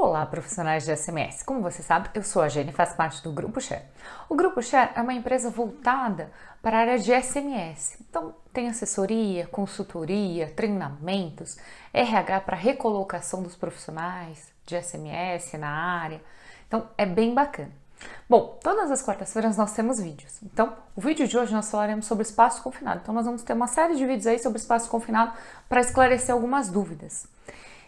Olá, profissionais de SMS. Como você sabe, eu sou a Jenny e faço parte do Grupo Share. O Grupo Share é uma empresa voltada para a área de SMS. Então, tem assessoria, consultoria, treinamentos, RH para recolocação dos profissionais de SMS na área. Então, é bem bacana. Bom, todas as quartas-feiras nós temos vídeos. Então, o vídeo de hoje nós falaremos sobre espaço confinado. Então, nós vamos ter uma série de vídeos aí sobre espaço confinado para esclarecer algumas dúvidas.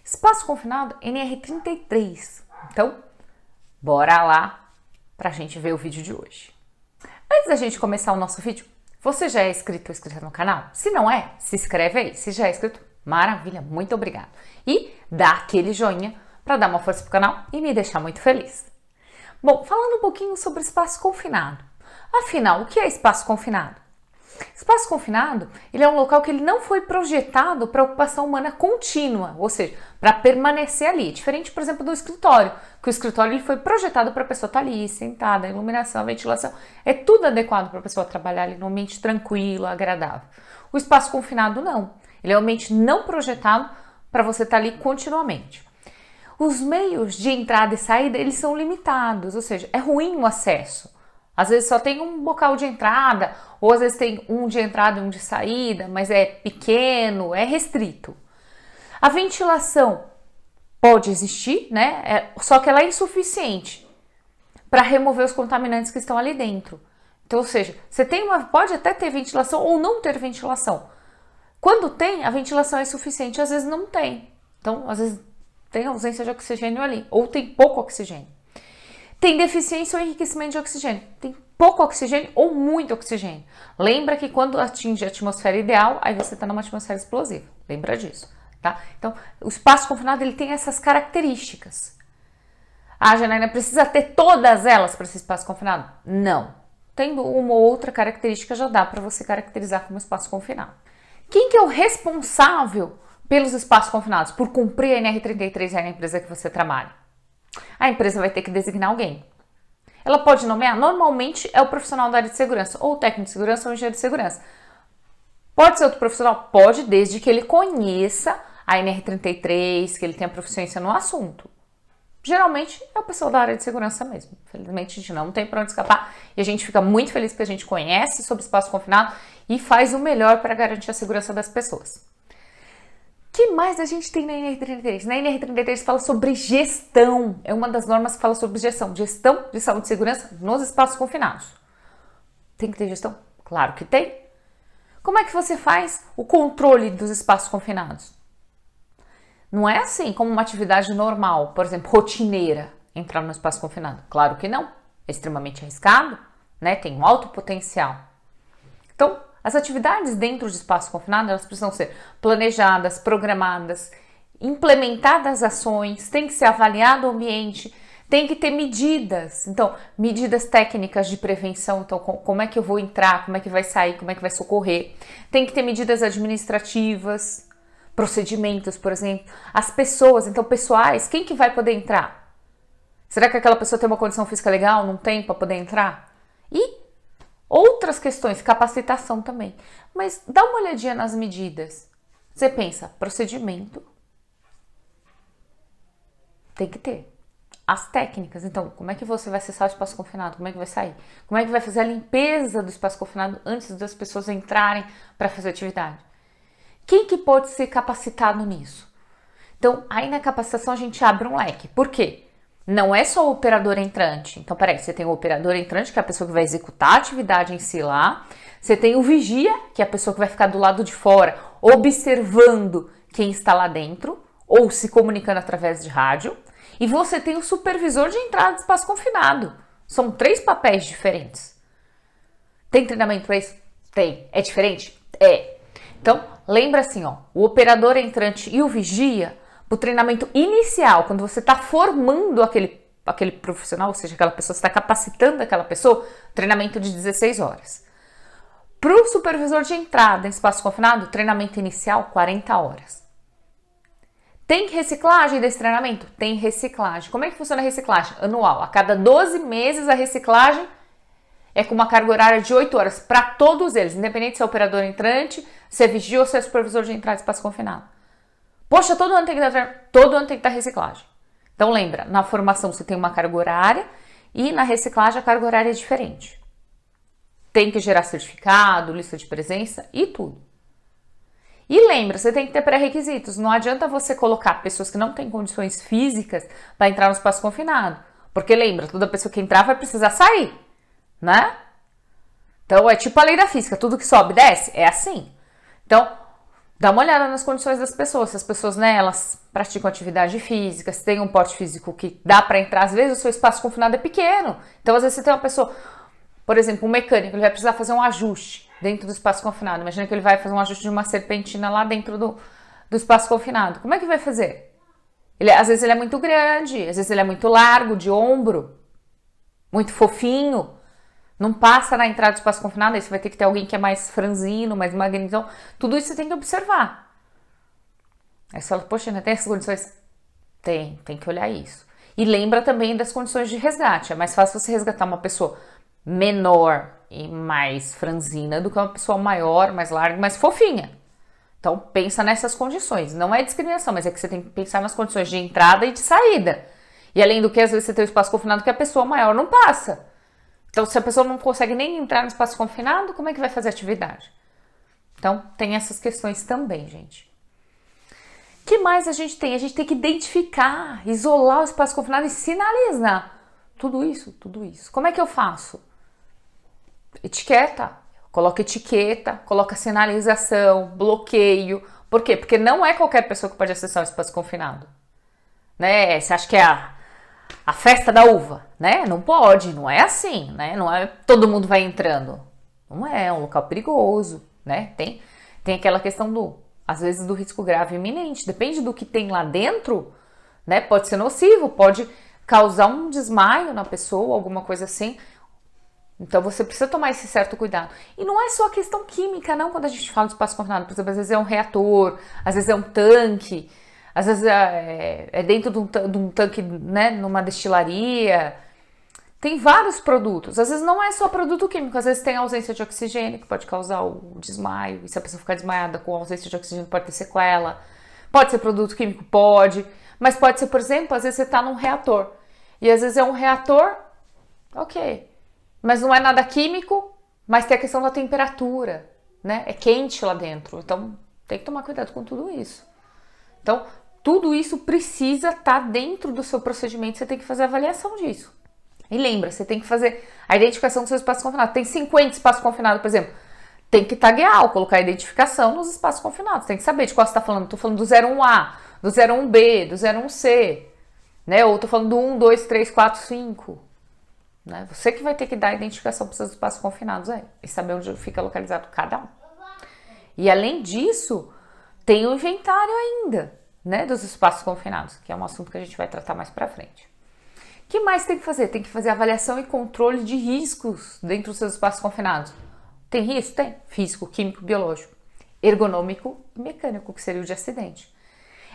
Espaço confinado NR33. Então, bora lá para a gente ver o vídeo de hoje. Antes da gente começar o nosso vídeo, você já é inscrito ou inscrita no canal? Se não é, se inscreve aí. Se já é inscrito, maravilha, muito obrigado. E dá aquele joinha para dar uma força pro canal e me deixar muito feliz. Bom, falando um pouquinho sobre espaço confinado. Afinal, o que é espaço confinado? Espaço confinado, ele é um local que ele não foi projetado para ocupação humana contínua, ou seja, para permanecer ali. Diferente, por exemplo, do escritório, que o escritório ele foi projetado para a pessoa estar ali, sentada, a iluminação, a ventilação, é tudo adequado para a pessoa trabalhar ali num ambiente tranquilo, agradável. O espaço confinado não, ele é um ambiente não projetado para você estar ali continuamente. Os meios de entrada e saída, eles são limitados, ou seja, é ruim o acesso. Às vezes só tem um bocal de entrada, ou às vezes tem um de entrada e um de saída, mas é pequeno, é restrito. A ventilação pode existir, né? Só que ela é insuficiente para remover os contaminantes que estão ali dentro. Então, ou seja, você pode até ter ventilação ou não ter ventilação. Quando tem, a ventilação é insuficiente, às vezes não tem. Então, às vezes tem ausência de oxigênio ali, ou tem pouco oxigênio. Tem deficiência ou enriquecimento de oxigênio. Tem pouco oxigênio ou muito oxigênio. Lembra que quando atinge a atmosfera ideal, aí você está numa atmosfera explosiva. Lembra disso, tá? Então, o espaço confinado ele tem essas características. Ah, Janaína, precisa ter todas elas para esse espaço confinado? Não. Tendo uma ou outra característica já dá para você caracterizar como espaço confinado. Quem que é o responsável pelos espaços confinados, por cumprir a NR33 na empresa que você trabalha? A empresa vai ter que designar alguém. Ela pode nomear, normalmente é o profissional da área de segurança, ou técnico de segurança ou engenheiro de segurança. Pode ser outro profissional? Pode, desde que ele conheça a NR33, que ele tenha proficiência no assunto. Geralmente é o pessoal da área de segurança mesmo. Infelizmente a gente não tem para onde escapar e a gente fica muito feliz porque a gente conhece sobre espaço confinado e faz o melhor para garantir a segurança das pessoas. O que mais a gente tem na NR33? Na NR33 fala sobre gestão. É uma das normas que fala sobre gestão. Gestão de saúde e segurança nos espaços confinados. Tem que ter gestão? Claro que tem. Como é que você faz o controle dos espaços confinados? Não é assim como uma atividade normal, por exemplo, rotineira, entrar no espaço confinado. Claro que não. É extremamente arriscado, né? Tem um alto potencial. Então, as atividades dentro de espaço confinado, elas precisam ser planejadas, programadas, implementadas ações, tem que ser avaliado o ambiente, tem que ter medidas. Então, medidas técnicas de prevenção, então como é que eu vou entrar, como é que vai sair, como é que vai socorrer. Tem que ter medidas administrativas, procedimentos, por exemplo. As pessoas, então pessoais, quem que vai poder entrar? Será que aquela pessoa tem uma condição física legal, não tem para poder entrar? E outras questões, capacitação também. Mas dá uma olhadinha nas medidas. Você pensa, procedimento. Tem que ter. As técnicas. Então, como é que você vai acessar o espaço confinado? Como é que vai sair? Como é que vai fazer a limpeza do espaço confinado antes das pessoas entrarem para fazer atividade? Quem que pode ser capacitado nisso? Então, aí na capacitação a gente abre um leque. Por quê? Não é só o operador entrante. Então, peraí, você tem o operador entrante, que é a pessoa que vai executar a atividade em si lá. Você tem o vigia, que é a pessoa que vai ficar do lado de fora, observando quem está lá dentro, ou se comunicando através de rádio. E você tem o supervisor de entrada de espaço confinado. São 3 papéis diferentes. Tem treinamento para isso? Tem. É diferente? É. Então, lembra assim, ó, o operador entrante e o vigia, o treinamento inicial, quando você está formando aquele profissional, ou seja, aquela pessoa, você está capacitando aquela pessoa, treinamento de 16 horas. Para o supervisor de entrada em espaço confinado, treinamento inicial, 40 horas. Tem reciclagem desse treinamento? Tem reciclagem. Como é que funciona a reciclagem? Anual. A cada 12 meses a reciclagem é com uma carga horária de 8 horas para todos eles, independente se é operador entrante, se é vigia ou se é supervisor de entrada em espaço confinado. Poxa, todo ano tem que dar reciclagem. Então lembra, na formação você tem uma carga horária e na reciclagem a carga horária é diferente. Tem que gerar certificado, lista de presença e tudo. E lembra, você tem que ter pré-requisitos. Não adianta você colocar pessoas que não têm condições físicas para entrar no espaço confinado. Porque lembra, toda pessoa que entrar vai precisar sair, né? Então é tipo a lei da física, tudo que sobe desce, é assim. Então, dá uma olhada nas condições das pessoas. Se as pessoas, né, elas praticam atividade física, se tem um porte físico que dá para entrar, às vezes o seu espaço confinado é pequeno. Então, às vezes você tem uma pessoa, por exemplo, um mecânico, ele vai precisar fazer um ajuste dentro do espaço confinado. Imagina que ele vai fazer um ajuste de uma serpentina lá dentro do espaço confinado. Como é que vai fazer? Às vezes ele é muito grande, às vezes ele é muito largo, de ombro, muito fofinho. Não passa na entrada do espaço confinado, aí você vai ter que ter alguém que é mais franzino, mais magrinho. Então, tudo isso você tem que observar. Aí você fala, poxa, ainda tem essas condições? Tem que olhar isso. E lembra também das condições de resgate. É mais fácil você resgatar uma pessoa menor e mais franzina do que uma pessoa maior, mais larga e mais fofinha. Então, pensa nessas condições. Não é discriminação, mas é que você tem que pensar nas condições de entrada e de saída. E além do que, às vezes você tem um espaço confinado que a pessoa maior não passa. Então, se a pessoa não consegue nem entrar no espaço confinado, como é que vai fazer atividade? Então, tem essas questões também, gente. O que mais a gente tem? A gente tem que identificar, isolar o espaço confinado e sinalizar. Tudo isso, tudo isso. Como é que eu faço? Etiqueta. Coloca etiqueta, coloca sinalização, bloqueio. Por quê? Porque não é qualquer pessoa que pode acessar o espaço confinado. Né? Você acha que é a festa da uva, né? Não pode, não é assim, né? Não é todo mundo vai entrando. Não é um local perigoso, né? Tem aquela questão às vezes do risco grave iminente. Depende do que tem lá dentro, né? Pode ser nocivo, pode causar um desmaio na pessoa, alguma coisa assim. Então você precisa tomar esse certo cuidado. E não é só questão química, não, quando a gente fala de espaço confinado. Por exemplo, às vezes é um reator, às vezes é um tanque, às vezes é dentro de um tanque, né, numa destilaria. Tem vários produtos. Às vezes não é só produto químico, às vezes tem ausência de oxigênio, que pode causar o desmaio. E se a pessoa ficar desmaiada com ausência de oxigênio, pode ter sequela. Pode ser produto químico? Pode. Mas pode ser, por exemplo, às vezes você está num reator. E às vezes é um reator, ok. Mas não é nada químico, mas tem a questão da temperatura, né? É quente lá dentro. Então, tem que tomar cuidado com tudo isso. Então, tudo isso precisa estar dentro do seu procedimento. Você tem que fazer a avaliação disso. E lembra, você tem que fazer a identificação do seu espaço confinado. Tem 50 espaços confinados, por exemplo. Tem que taguear ou colocar a identificação nos espaços confinados. Tem que saber de qual você está falando. Estou falando do 01A, do 01B, do 01C, né? Ou estou falando do 1, 2, 3, 4, 5. Né? Você que vai ter que dar a identificação para os seus espaços confinados aí, e saber onde fica localizado cada um. E além disso, tem o inventário ainda, né, dos espaços confinados, que é um assunto que a gente vai tratar mais para frente. O que mais tem que fazer? Tem que fazer avaliação e controle de riscos dentro dos seus espaços confinados. Tem risco? Tem. Físico, químico, biológico, ergonômico e mecânico, que seria o de acidente.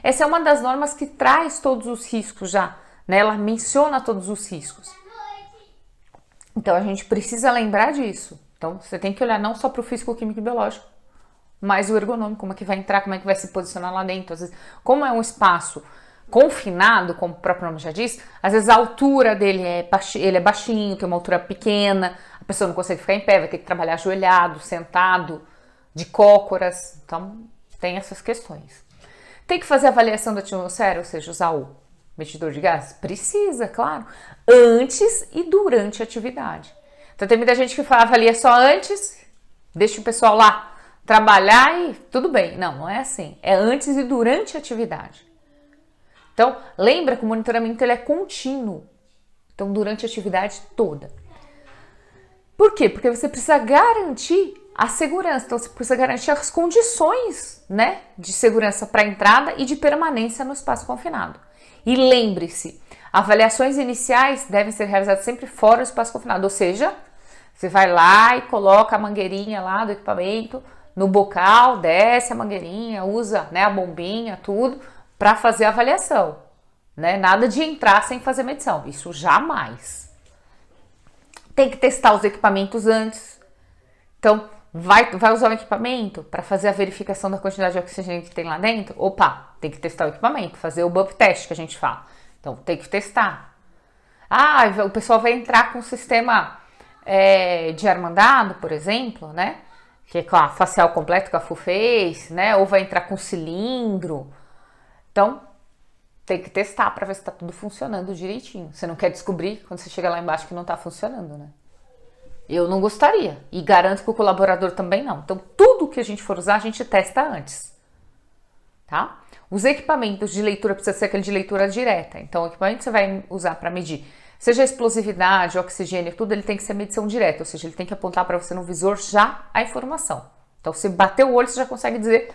Essa é uma das normas que traz todos os riscos já, né? Ela menciona todos os riscos. Então, a gente precisa lembrar disso. Então, você tem que olhar não só para o físico, químico e biológico, mas o ergonômico, como é que vai entrar, como é que vai se posicionar lá dentro. Às vezes, como é um espaço confinado, como o próprio nome já diz, às vezes a altura dele ele é baixinho, tem uma altura pequena, a pessoa não consegue ficar em pé, vai ter que trabalhar ajoelhado, sentado, de cócoras. Então, tem essas questões. Tem que fazer avaliação da atmosfera, ou seja, usar o medidor de gases? Precisa, claro. Antes e durante a atividade. Então tem muita gente que avalia só antes, deixa o pessoal lá trabalhar e tudo bem. Não, não é assim. É antes e durante a atividade. Então, lembra que o monitoramento ele é contínuo. Então, durante a atividade toda. Por quê? Porque você precisa garantir a segurança. Então, você precisa garantir as condições, né, de segurança para entrada e de permanência no espaço confinado. E lembre-se, avaliações iniciais devem ser realizadas sempre fora do espaço confinado, ou seja, você vai lá e coloca a mangueirinha lá do equipamento no bocal, desce a mangueirinha, usa, né, a bombinha, tudo, para fazer a avaliação. Né? Nada de entrar sem fazer medição, isso jamais. Tem que testar os equipamentos antes. Então, vai usar o equipamento para fazer a verificação da quantidade de oxigênio que tem lá dentro? Opa, tem que testar o equipamento, fazer o bump test que a gente fala. Então tem que testar. Ah, o pessoal vai entrar com o sistema de armandado, por exemplo, né? Que é com a facial completo, com a full face, né? Ou vai entrar com cilindro. Então, tem que testar para ver se está tudo funcionando direitinho. Você não quer descobrir quando você chega lá embaixo que não está funcionando, né? Eu não gostaria. E garanto que o colaborador também não. Então, tudo que a gente for usar, a gente testa antes. Tá? Os equipamentos de leitura precisa ser aquele de leitura direta. Então, o equipamento que você vai usar para medir, seja a explosividade, oxigênio, tudo, ele tem que ser medição direta. Ou seja, ele tem que apontar para você no visor já a informação. Então, se bater o olho, você já consegue dizer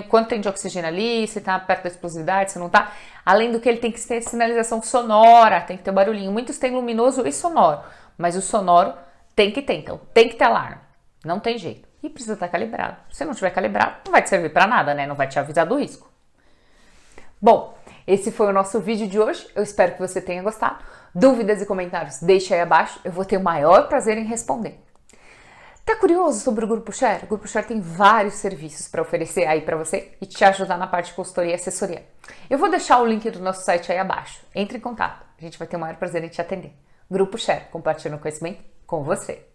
quanto tem de oxigênio ali, se está perto da explosividade, se não está. Além do que ele tem que ter sinalização sonora, tem que ter barulhinho. Muitos têm luminoso e sonoro, mas o sonoro tem que ter, então tem que ter alarme. Não tem jeito. E precisa estar calibrado. Se não tiver calibrado, não vai te servir para nada, né? Não vai te avisar do risco. Bom, esse foi o nosso vídeo de hoje. Eu espero que você tenha gostado. Dúvidas e comentários, deixa aí abaixo. Eu vou ter o maior prazer em responder. Tá curioso sobre o Grupo Share? O Grupo Share tem vários serviços para oferecer aí para você e te ajudar na parte de consultoria e assessoria. Eu vou deixar o link do nosso site aí abaixo. Entre em contato. A gente vai ter o maior prazer em te atender. Grupo Share, compartilhando conhecimento com você.